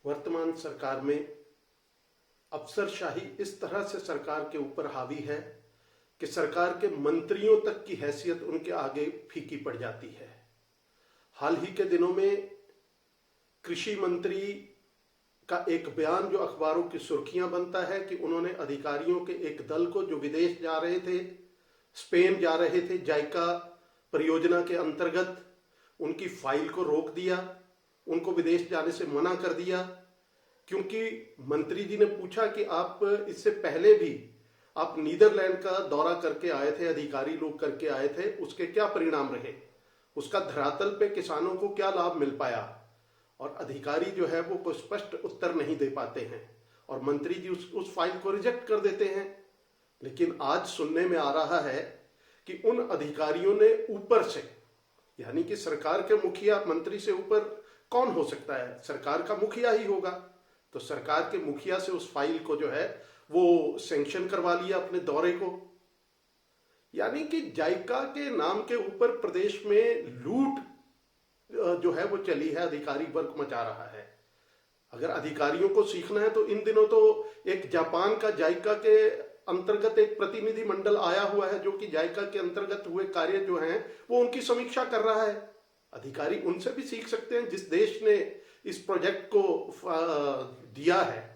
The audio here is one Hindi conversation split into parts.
वर्तमान सरकार में अफसरशाही इस तरह से सरकार के ऊपर हावी है कि सरकार के मंत्रियों तक की हैसियत उनके आगे फीकी पड़ जाती है। हाल ही के दिनों में कृषि मंत्री का एक बयान जो अखबारों की सुर्खियां बनता है कि उन्होंने अधिकारियों के एक दल को जो विदेश जा रहे थे, स्पेन जा रहे थे, जायका परियोजना के अंतर्गत उनकी फाइल को रोक दिया, उनको विदेश जाने से मना कर दिया। क्योंकि मंत्री जी ने पूछा कि आप इससे पहले भी आप नीदरलैंड का दौरा करके आए थे, अधिकारी लोग करके आए थे, उसके क्या परिणाम रहे, उसका धरातल पे किसानों को क्या लाभ मिल पाया। और अधिकारी जो है वो कोई स्पष्ट उत्तर नहीं दे पाते हैं और मंत्री जी उस फाइल को रिजेक्ट कर देते हैं। लेकिन आज सुनने में आ रहा है कि उन अधिकारियों ने ऊपर से, यानी कि सरकार के मुखिया, मंत्री से ऊपर कौन हो सकता है, सरकार का मुखिया ही होगा, तो सरकार के मुखिया से उस फाइल को जो है वो सैंक्शन करवा लिया अपने दौरे को। यानी कि जायका के नाम के ऊपर प्रदेश में लूट जो है वो चली है, अधिकारी वर्ग मचा रहा है। अगर अधिकारियों को सीखना है तो इन दिनों तो एक जापान का जायका के अंतर्गत एक प्रतिनिधि मंडल आया हुआ है जो कि जायका के अंतर्गत हुए कार्य जो हैं वो उनकी समीक्षा कर रहा है। अधिकारी उनसे भी सीख सकते हैं जिस देश ने इस प्रोजेक्ट को दिया है।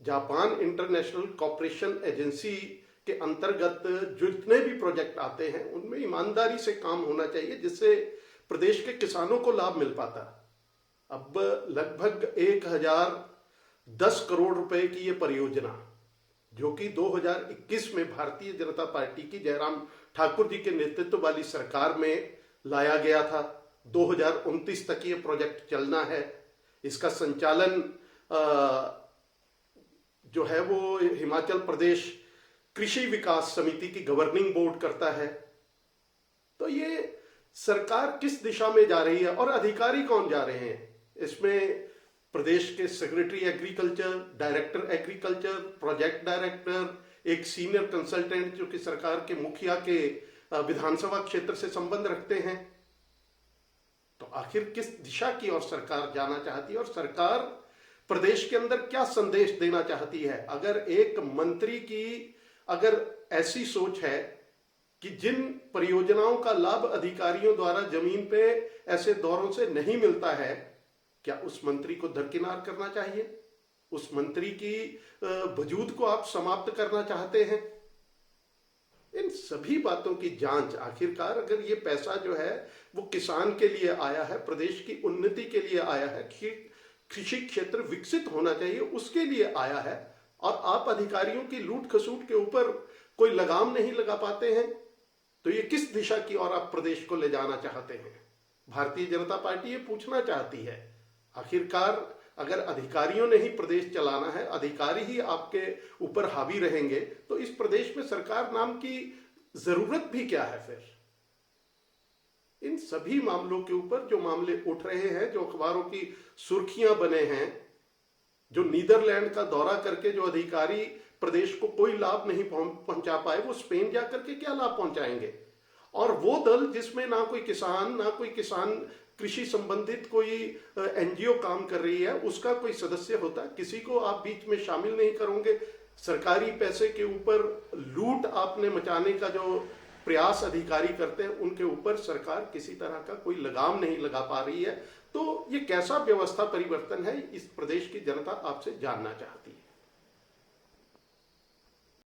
जापान इंटरनेशनल कॉपरेशन एजेंसी के अंतर्गत जितने भी प्रोजेक्ट आते हैं उनमें ईमानदारी से काम होना चाहिए जिससे प्रदेश के किसानों को लाभ मिल पाता। अब लगभग 1010 करोड़ रुपए की ये परियोजना जो कि 2021 में भारतीय जनता पार्टी की जयराम ठाकुर जी के नेतृत्व वाली सरकार में लाया गया था। 2029 तक ये प्रोजेक्ट चलना है। इसका संचालन जो है वो हिमाचल प्रदेश कृषि विकास समिति की गवर्निंग बोर्ड करता है। तो ये सरकार किस दिशा में जा रही है और अधिकारी कौन जा रहे हैं इसमें? प्रदेश के secretary agriculture, director agriculture, project director, एक सीनियर कंसल्टेंट जो कि सरकार के मुखिया के विधानसभा क्षेत्र से संबंध रखते हैं। तो आखिर किस दिशा की ओर सरकार जाना चाहती है और सरकार प्रदेश के अंदर क्या संदेश देना चाहती है? अगर एक मंत्री की अगर ऐसी सोच है कि जिन परियोजनाओं का लाभ अधिकारियों द्वारा जमीन पे ऐसे दौरों से नहीं मिलता है, क्या उस मंत्री को दरकिनार करना चाहिए? उस मंत्री की वजूद को आप समाप्त करना चाहते हैं? इन सभी बातों की जांच आखिरकार, अगर ये पैसा जो है वो किसान के लिए आया है, प्रदेश की उन्नति के लिए आया है, कृषि क्षेत्र विकसित होना चाहिए उसके लिए आया है, और आप अधिकारियों की लूट खसूट के ऊपर कोई लगाम नहीं लगा पाते हैं, तो ये किस दिशा की ओर आप प्रदेश को ले जाना चाहते हैं? भारतीय जनता पार्टी ये पूछना चाहती है। आखिरकार अगर अधिकारियों ने ही प्रदेश चलाना है, अधिकारी ही आपके ऊपर हावी रहेंगे, तो इस प्रदेश में सरकार नाम की जरूरत भी क्या है फिर? इन सभी मामलों के ऊपर जो मामले उठ रहे हैं, जो अखबारों की सुर्खियां बने हैं, जो नीदरलैंड का दौरा करके जो अधिकारी प्रदेश को कोई लाभ नहीं पहुंचा पाए, वो स्पेन जाकर के क्या लाभ पहुंचाएंगे? और वो दल जिसमें ना कोई किसान कृषि संबंधित कोई एनजीओ काम कर रही है, उसका कोई सदस्य होता है, किसी को आप बीच में शामिल नहीं करोगे। सरकारी पैसे के ऊपर लूट आपने मचाने का जो प्रयास अधिकारी करते हैं, उनके ऊपर सरकार किसी तरह का कोई लगाम नहीं लगा पा रही है। तो ये कैसा व्यवस्था परिवर्तन है, इस प्रदेश की जनता आपसे जानना चाहती है।